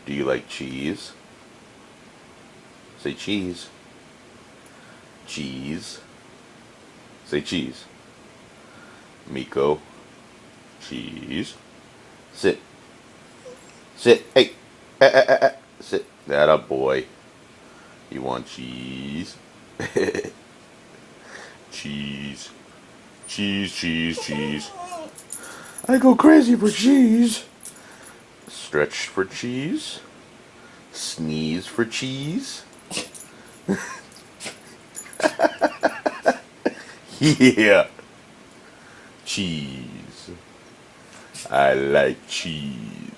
Do you like cheese? Say cheese. Cheese. Say cheese. Miko. Cheese. Sit. Sit. Hey. Sit. That a boy. You want cheese? Cheese. Cheese, cheese, cheese. I go crazy for cheese. Stretch for cheese. Sneeze for cheese. Yeah. Cheese. I like cheese.